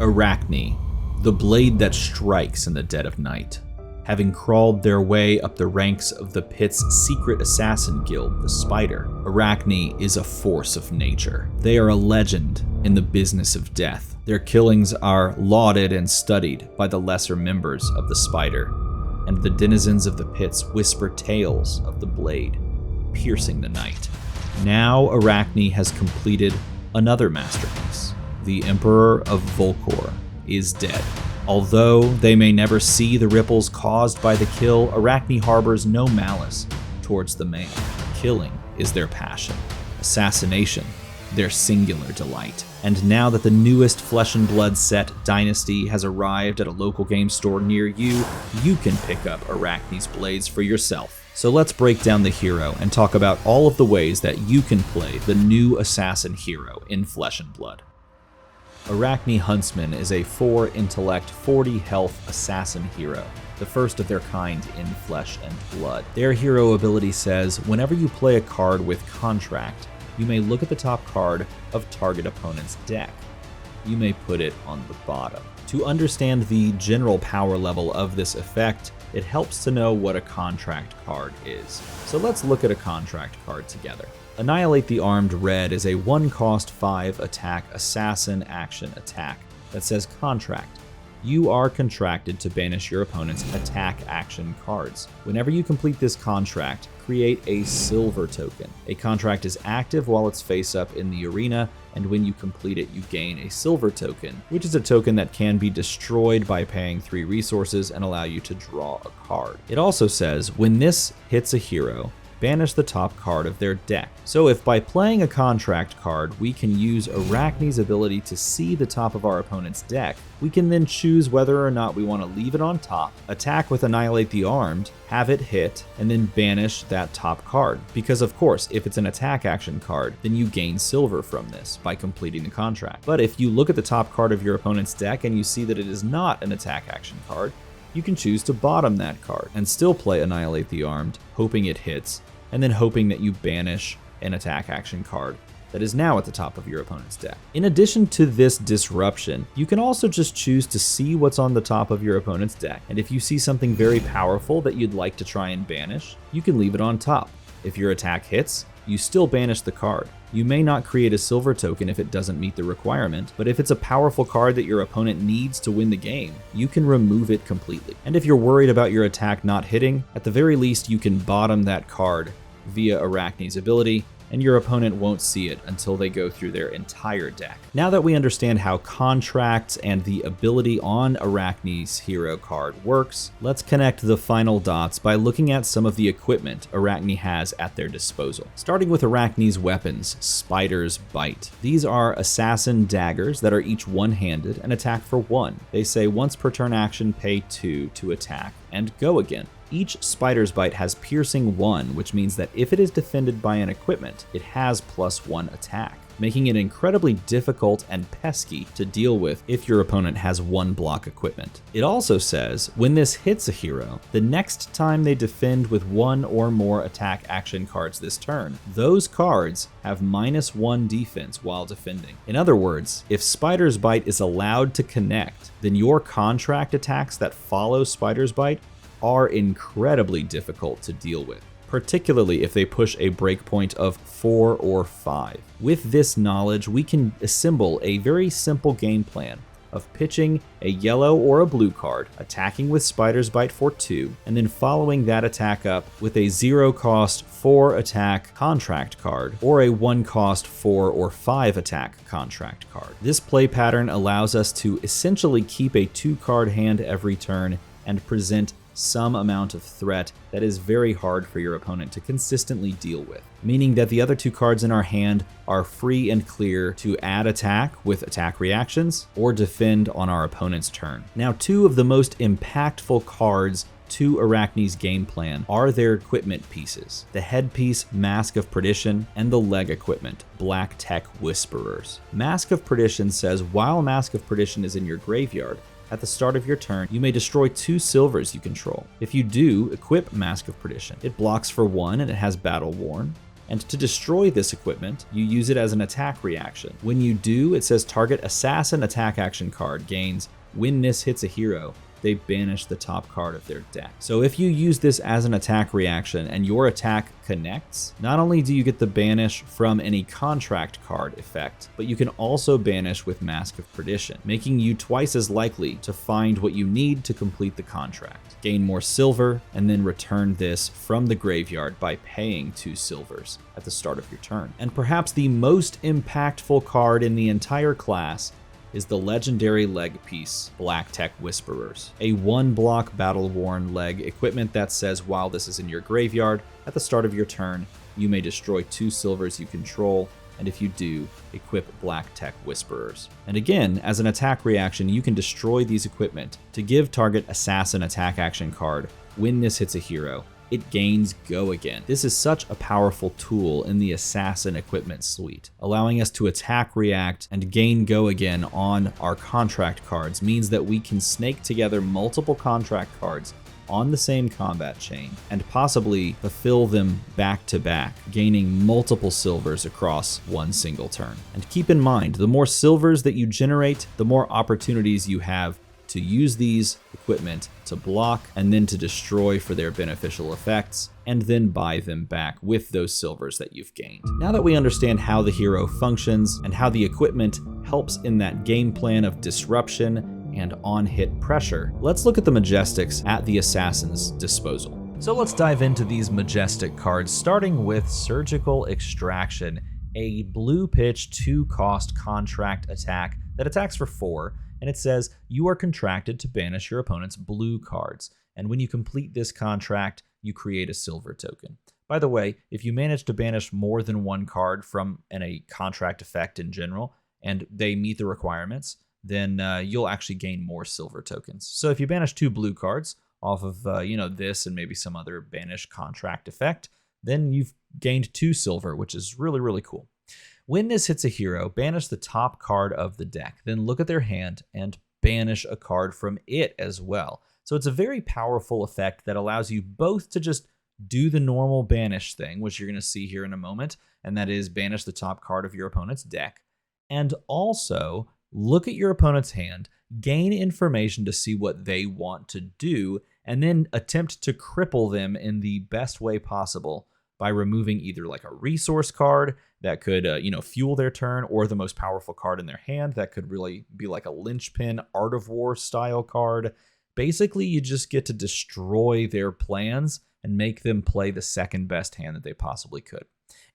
Arachne, the blade that strikes in the dead of night. Having crawled their way up the ranks of the pit's secret assassin guild, the Spider, Arachne is a force of nature. They are a legend in the business of death. Their killings are lauded and studied by the lesser members of the Spider, and the denizens of the pits whisper tales of the blade, piercing the night. Now Arachne has completed another masterpiece. The Emperor of Volcor is dead. Although they may never see the ripples caused by the kill, Arachne harbors no malice towards the man. Killing is their passion, assassination their singular delight. And now that the newest Flesh and Blood set, Dynasty, has arrived at a local game store near you, you can pick up Arachne's blades for yourself. So let's break down the hero and talk about all of the ways that you can play the new assassin hero in Flesh and Blood. Arachne Huntsman is a 4 intellect, 40 health assassin hero, the first of their kind in Flesh and Blood. Their hero ability says, whenever you play a card with Contract, you may look at the top card of target opponent's deck. You may put it on the bottom. To understand the general power level of this effect, it helps to know what a Contract card is. So let's look at a Contract card together. Annihilate the Armed Red is a 1-cost 5 attack assassin action attack that says Contract. You are contracted to banish your opponent's attack action cards. Whenever you complete this contract, create a silver token. A contract is active while it's face up in the arena, and when you complete it, you gain a silver token, which is a token that can be destroyed by paying 3 resources and allow you to draw a card. It also says, when this hits a hero, banish the top card of their deck. So if by playing a Contract card, we can use Arachne's ability to see the top of our opponent's deck, we can then choose whether or not we want to leave it on top, attack with Annihilate the Armed, have it hit, and then banish that top card. Because of course, if it's an attack action card, then you gain silver from this by completing the contract. But if you look at the top card of your opponent's deck and you see that it is not an attack action card, you can choose to bottom that card and still play Annihilate the Armed, hoping it hits, and then hoping that you banish an attack action card that is now at the top of your opponent's deck. In addition to this disruption, you can also just choose to see what's on the top of your opponent's deck, and if you see something very powerful that you'd like to try and banish, you can leave it on top. If your attack hits, you still banish the card. You may not create a silver token if it doesn't meet the requirement, but if it's a powerful card that your opponent needs to win the game, you can remove it completely. And if you're worried about your attack not hitting, at the very least you can bottom that card via Arachne's ability, and your opponent won't see it until they go through their entire deck. Now that we understand how contracts and the ability on Arachne's hero card works, let's connect the final dots by looking at some of the equipment Arachne has at their disposal. Starting with Arachne's weapons, Spider's Bite. These are assassin daggers that are each one-handed and attack for 1. They say once per turn action, pay 2 to attack, and go again. Each Spider's Bite has piercing 1, which means that if it is defended by an equipment, it has +1 attack, making it incredibly difficult and pesky to deal with if your opponent has 1 block equipment. It also says, when this hits a hero, the next time they defend with 1 or more attack action cards this turn, those cards have -1 defense while defending. In other words, if Spider's Bite is allowed to connect, then your contract attacks that follow Spider's Bite are incredibly difficult to deal with, particularly if they push a breakpoint of 4 or 5. With this knowledge, we can assemble a very simple game plan of pitching a yellow or a blue card, attacking with Spider's Bite for 2, and then following that attack up with a 0-cost 4 attack contract card, or a 1-cost 4 or 5 attack contract card. This play pattern allows us to essentially keep a 2-card hand every turn and present some amount of threat that is very hard for your opponent to consistently deal with, meaning that the other 2 cards in our hand are free and clear to add attack with attack reactions or defend on our opponent's turn. Now, 2 of the most impactful cards to Arachne's game plan are their equipment pieces: the headpiece Mask of Perdition and the leg equipment Black Tech Whisperers. Mask of Perdition says while Mask of Perdition is in your graveyard, at the start of your turn, you may destroy 2 silvers you control. If you do, equip Mask of Perdition. It blocks for 1 and it has Battle Worn. And to destroy this equipment, you use it as an attack reaction. When you do, it says target assassin attack action card gains when this hits a hero, they banish the top card of their deck. So if you use this as an attack reaction and your attack connects, not only do you get the banish from any contract card effect, but you can also banish with Mask of Perdition, making you twice as likely to find what you need to complete the contract. Gain more silver, and then return this from the graveyard by paying 2 silvers at the start of your turn. And perhaps the most impactful card in the entire class is the legendary leg piece, Black Tech Whisperers, a 1-block battle-worn leg equipment that says while this is in your graveyard, at the start of your turn, you may destroy 2 silvers you control, and if you do, equip Black Tech Whisperers. And again, as an attack reaction, you can destroy these equipment to give target assassin attack action card when this hits a hero. It gains Go Again. This is such a powerful tool in the Assassin equipment suite. Allowing us to attack, react, and gain Go Again on our contract cards means that we can snake together multiple contract cards on the same combat chain and possibly fulfill them back to back, gaining multiple silvers across one single turn. And keep in mind, the more silvers that you generate, the more opportunities you have to use these equipment to block and then to destroy for their beneficial effects, and then buy them back with those silvers that you've gained. Now that we understand how the hero functions and how the equipment helps in that game plan of disruption and on-hit pressure, let's look at the Majestics at the Assassin's disposal. So let's dive into these Majestic cards, starting with Surgical Extraction, a blue pitch 2-cost contract attack that attacks for 4, and it says you are contracted to banish your opponent's blue cards. And when you complete this contract, you create a silver token. By the way, if you manage to banish more than 1 card from a contract effect in general, and they meet the requirements, then you'll actually gain more silver tokens. So if you banish 2 blue cards off of this and maybe some other banish contract effect, then you've gained 2 silver, which is really, really cool. When this hits a hero, banish the top card of the deck, then look at their hand and banish a card from it as well. So it's a very powerful effect that allows you both to just do the normal banish thing, which you're going to see here in a moment, and that is banish the top card of your opponent's deck, and also look at your opponent's hand, gain information to see what they want to do, and then attempt to cripple them in the best way possible by removing either like a resource card that could, fuel their turn, or the most powerful card in their hand that could really be like a linchpin Art of War style card. Basically, you just get to destroy their plans and make them play the second best hand that they possibly could.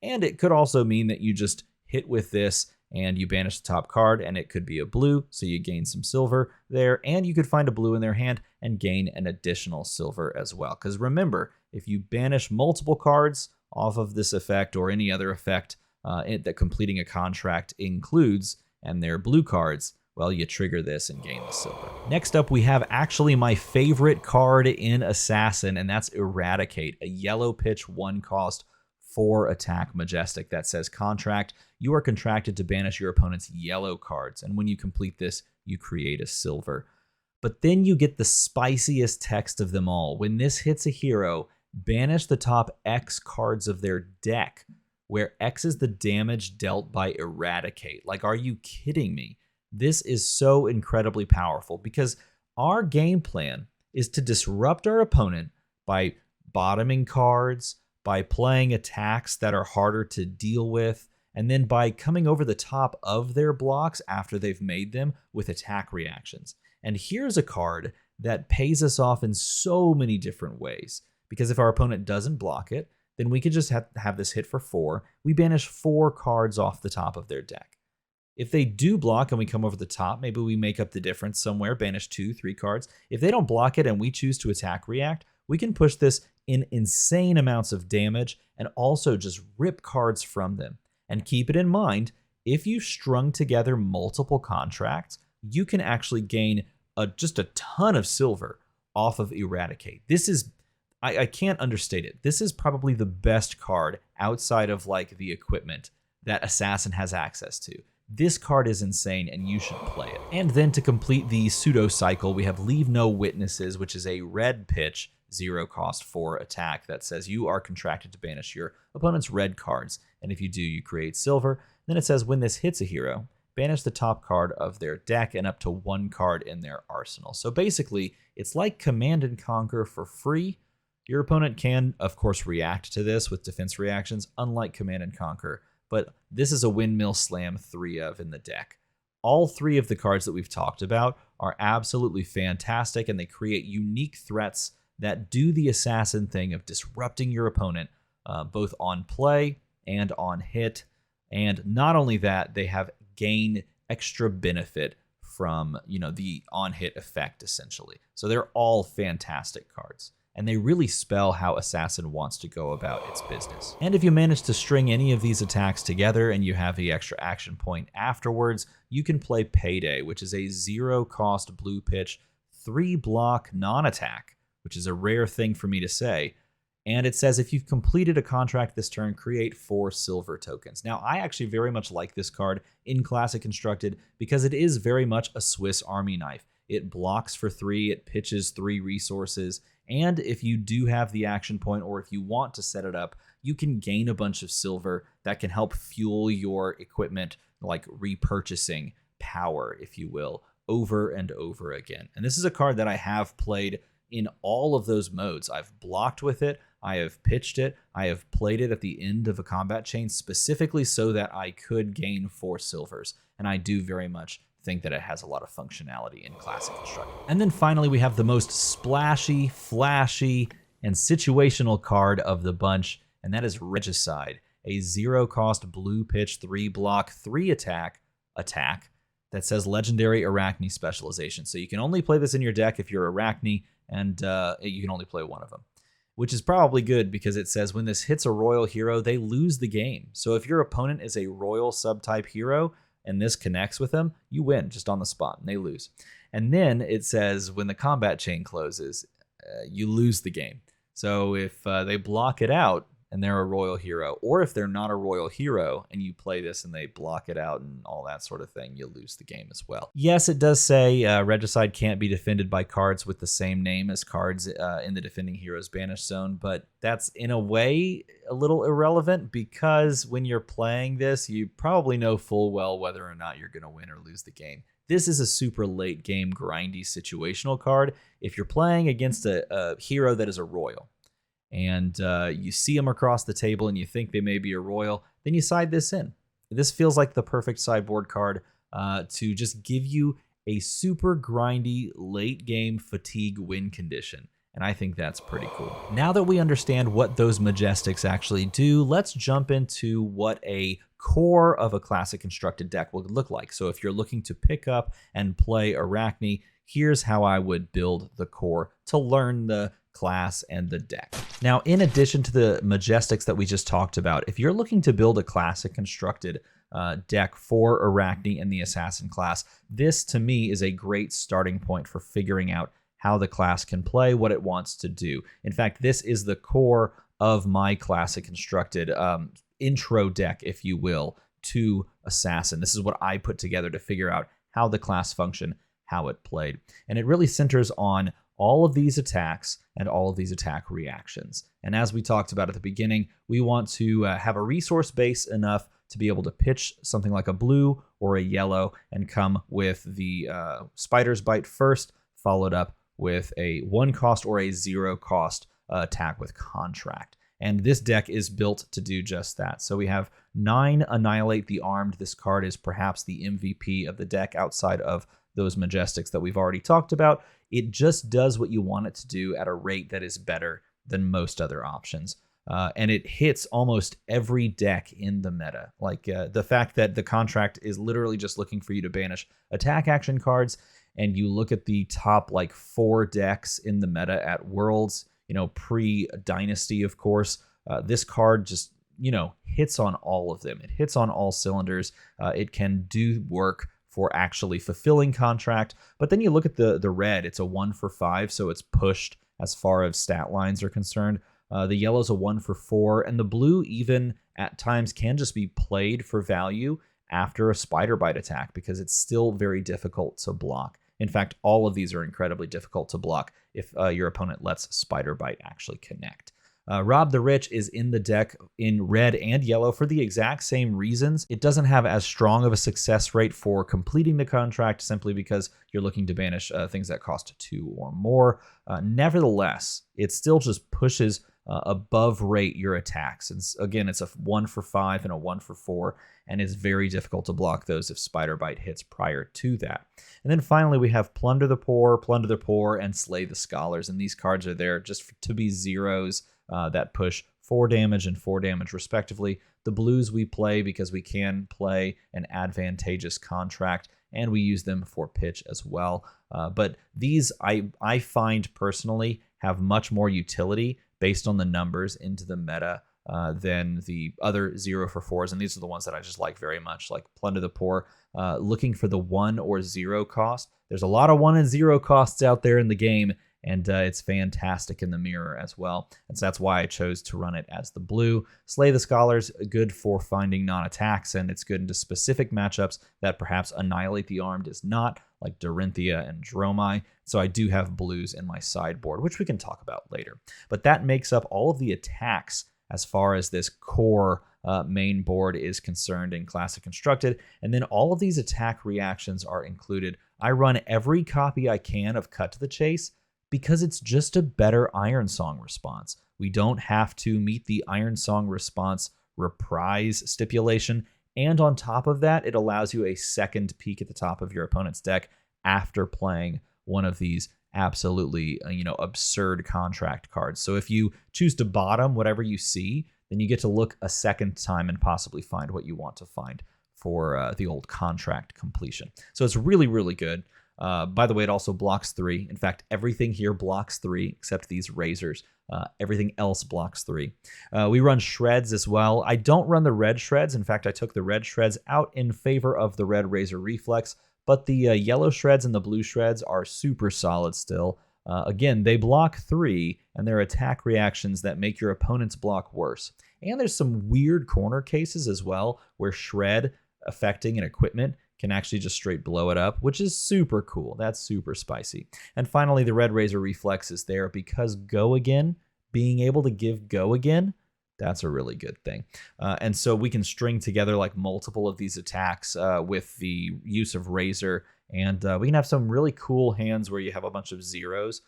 And it could also mean that you just hit with this and you banish the top card, and it could be a blue, so you gain some silver there, and you could find a blue in their hand and gain an additional silver as well. Because remember, if you banish multiple cards off of this effect or any other effect that completing a contract includes, and they're blue cards, well, you trigger this and gain the silver. Next up, we have actually my favorite card in Assassin, and that's Eradicate, a yellow pitch 1-cost 4-attack Majestic that says contract. You are contracted to banish your opponent's yellow cards, and when you complete this, you create a silver. But then you get the spiciest text of them all. When this hits a hero, banish the top X cards of their deck, where X is the damage dealt by Eradicate. Like, are you kidding me? This is so incredibly powerful because our game plan is to disrupt our opponent by bottoming cards, by playing attacks that are harder to deal with, and then by coming over the top of their blocks after they've made them with attack reactions. And here's a card that pays us off in so many different ways, because if our opponent doesn't block it, then we could just have this hit for 4. We banish 4 cards off the top of their deck. If they do block and we come over the top, maybe we make up the difference somewhere, banish 2, 3 cards. If they don't block it and we choose to attack react, we can push this in insane amounts of damage and also just rip cards from them. And keep it in mind, if you've strung together multiple contracts, you can actually gain just a ton of silver off of Eradicate. This is, I can't understate it. This is probably the best card outside of like the equipment that Assassin has access to. This card is insane and you should play it. And then to complete the pseudo cycle, we have Leave No Witnesses, which is a red pitch 0 cost 4 attack that says you are contracted to banish your opponent's red cards, and if you do, you create silver. Then it says when this hits a hero, banish the top card of their deck and up to 1 card in their arsenal. So basically, it's like Command and Conquer for free. Your opponent can, of course, react to this with defense reactions, unlike Command and Conquer, but this is a Windmill Slam 3 of in the deck. All 3 of the cards that we've talked about are absolutely fantastic, and they create unique threats that do the assassin thing of disrupting your opponent, both on play and on hit. And not only that, they have gain extra benefit from, the on-hit effect, essentially. So they're all fantastic cards, and they really spell how Assassin wants to go about its business. And if you manage to string any of these attacks together and you have the extra action point afterwards, you can play Payday, which is a 0 cost blue pitch, 3 block non-attack, which is a rare thing for me to say. And it says if you've completed a contract this turn, create 4 silver tokens. Now, I actually very much like this card in Classic Constructed because it is very much a Swiss Army knife. It blocks for 3, it pitches 3 resources, and if you do have the action point or if you want to set it up, you can gain a bunch of silver that can help fuel your equipment, like repurchasing power, if you will, over and over again. And this is a card that I have played in all of those modes. I've blocked with it, I have pitched it, I have played it at the end of a combat chain specifically so that I could gain 4 silvers, and I do very much think that it has a lot of functionality in Classic Constructed. And then finally we have the most splashy, flashy, and situational card of the bunch, and that is Regicide, a 0 cost blue pitch, 3 block, 3 attack that says Legendary Arachne Specialization. So you can only play this in your deck if you're Arachne, and you can only play one of them, which is probably good because it says when this hits a royal hero, they lose the game. So if your opponent is a royal subtype hero and this connects with them, you win just on the spot and they lose. And then it says when the combat chain closes, you lose the game. So if they block it out and they're a royal hero, or if they're not a royal hero and you play this and they block it out and all that sort of thing, you lose the game as well. Yes, it does say Regicide can't be defended by cards with the same name as cards in the Defending Heroes Banished Zone, but that's in a way a little irrelevant because when you're playing this, you probably know full well whether or not you're going to win or lose the game. This is a super late game grindy situational card. If you're playing against a hero that is a royal, and you see them across the table and you think they may be a royal, then you side this in. This feels like the perfect sideboard card to just give you a super grindy late game fatigue win condition. And I think that's pretty cool. Now that we understand what those Majestics actually do, let's jump into what a core of a Classic Constructed deck would look like. So if you're looking to pick up and play Arachne, here's how I would build the core to learn the class and the deck. Now, in addition to the Majestics that we just talked about, if you're looking to build a Classic Constructed deck for Arachne and the Assassin class, this to me is a great starting point for figuring out how the class can play, what it wants to do. In fact, this is the core of my Classic Constructed intro deck, if you will, to Assassin. This is what I put together to figure out how the class functioned, how it played. And it really centers on all of these attacks and all of these attack reactions. And as we talked about at the beginning, we want to have a resource base enough to be able to pitch something like a blue or a yellow and come with the Spider's Bite first, followed up with a 1 cost or a 0 cost attack with Contract. And this deck is built to do just that. So we have 9 Annihilate the Armed. This card is perhaps the MVP of the deck outside of those Majestics that we've already talked about. It just does what you want it to do at a rate that is better than most other options. And it hits almost every deck in the meta. Like the fact that the Contract is literally just looking for you to banish attack action cards, and you look at the top like 4 decks in the meta at Worlds, pre-Dynasty, of course, this card just, hits on all of them. It hits on all cylinders. It can do work for actually fulfilling Contract. But then you look at the red, it's a 1 for 5, so it's pushed as far as stat lines are concerned. The yellow's a 1 for 4, and the blue even at times can just be played for value after a Spider Bite attack because it's still very difficult to block. In fact, all of these are incredibly difficult to block if your opponent lets Spider Bite actually connect. Rob the Rich is in the deck in red and yellow for the exact same reasons. It doesn't have as strong of a success rate for completing the contract simply because you're looking to banish things that cost 2 or more. Nevertheless, it still just pushes above rate your attacks. And again, it's a 1 for 5 and a 1 for 4, and it's very difficult to block those if Spider Bite hits prior to that. And then finally, we have Plunder the Poor, and Slay the Scholars. And these cards are there just to be zeros that push 4 damage and 4 damage respectively. The blues we play because we can play an advantageous contract, and we use them for pitch as well. But these, I find personally, have much more utility based on the numbers into the meta than the other 0 for 4s. And these are the ones that I just like very much, like Plunder the Poor, looking for the 1 or 0 cost. There's a lot of 1 and 0 costs out there in the game, and it's fantastic in the mirror as well. And so that's why I chose to run it as the blue. Slay the Scholars, good for finding non-attacks, and it's good into specific matchups that perhaps Annihilate the Armed is not, like Dorinthia and Dromai. So I do have blues in my sideboard, which we can talk about later. But that makes up all of the attacks as far as this core main board is concerned in Classic Constructed. And then all of these attack reactions are included. I run every copy I can of Cut to the Chase because it's just a better Iron Song response. We don't have to meet the Iron Song response reprise stipulation. And on top of that, it allows you a second peek at the top of your opponent's deck after playing one of these absolutely, absurd contract cards. So if you choose to bottom whatever you see, then you get to look a second time and possibly find what you want to find for the old contract completion. So it's really, really good. By the way, it also blocks 3. In fact, everything here blocks 3 except these razors. Everything else blocks 3. We run shreds as well. I don't run the red shreds. In fact, I took the red shreds out in favor of the red razor reflex, but the yellow shreds and the blue shreds are super solid still. Again, they block 3, and they're attack reactions that make your opponent's block worse. And there's some weird corner cases as well, where shred affecting an equipment can actually just straight blow it up, which is super cool. That's super spicy. And finally, the red razor reflex is there because Go Again, being able to give Go Again, that's a really good thing. And so we can string together like multiple of these attacks with the use of razor, and we can have some really cool hands where you have a bunch of zeros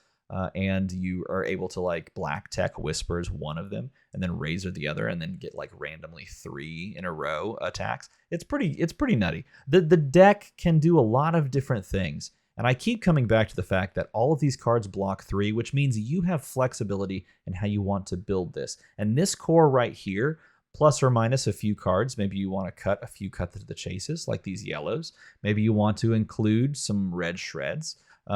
and you are able to like Black Tech Whispers one of them and then razor the other and then get like randomly 3 in a row attacks. It's pretty nutty. The deck can do a lot of different things. And I keep coming back to the fact that all of these cards block 3, which means you have flexibility in how you want to build this. And this core right here, plus or minus a few cards, maybe you want to cut a few Cut to the Chases, like these yellows. Maybe you want to include some red shreds.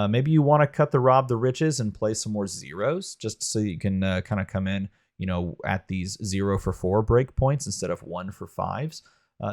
Maybe you want to cut the Rob the Riches and play some more zeros, just so you can kind of come in, at these 0 for 4 breakpoints instead of 1 for 5s.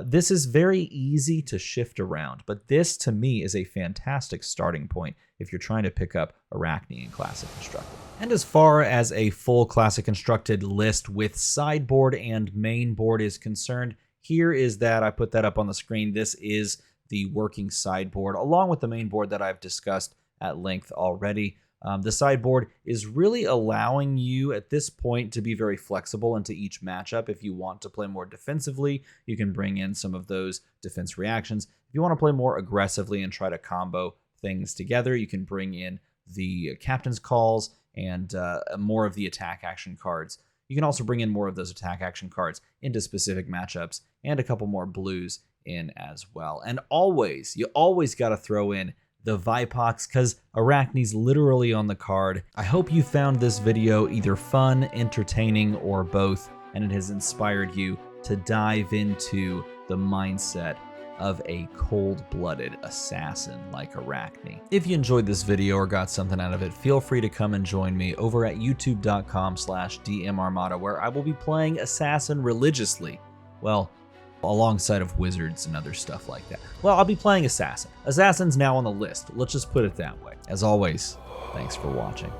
This is very easy to shift around, but this to me is a fantastic starting point if you're trying to pick up Arachne in Classic Constructed. And as far as a full Classic Constructed list with sideboard and main board is concerned, here is that. I put that up on the screen. This is the working sideboard along with the main board that I've discussed at length already. The sideboard is really allowing you at this point to be very flexible into each matchup. If you want to play more defensively, you can bring in some of those defense reactions. If you want to play more aggressively and try to combo things together, you can bring in the captain's calls and more of the attack action cards. You can also bring in more of those attack action cards into specific matchups and a couple more blues in as well. And you always got to throw in the Vipox, because Arachne's literally on the card. I hope you found this video either fun, entertaining, or both, and it has inspired you to dive into the mindset of a cold-blooded assassin like Arachne. If you enjoyed this video or got something out of it, feel free to come and join me over at youtube.com/DMArmada, where I will be playing Assassin religiously. Well, alongside of wizards and other stuff like that. Well, I'll be playing Assassin. Assassin's now on the list. Let's just put it that way. As always, thanks for watching.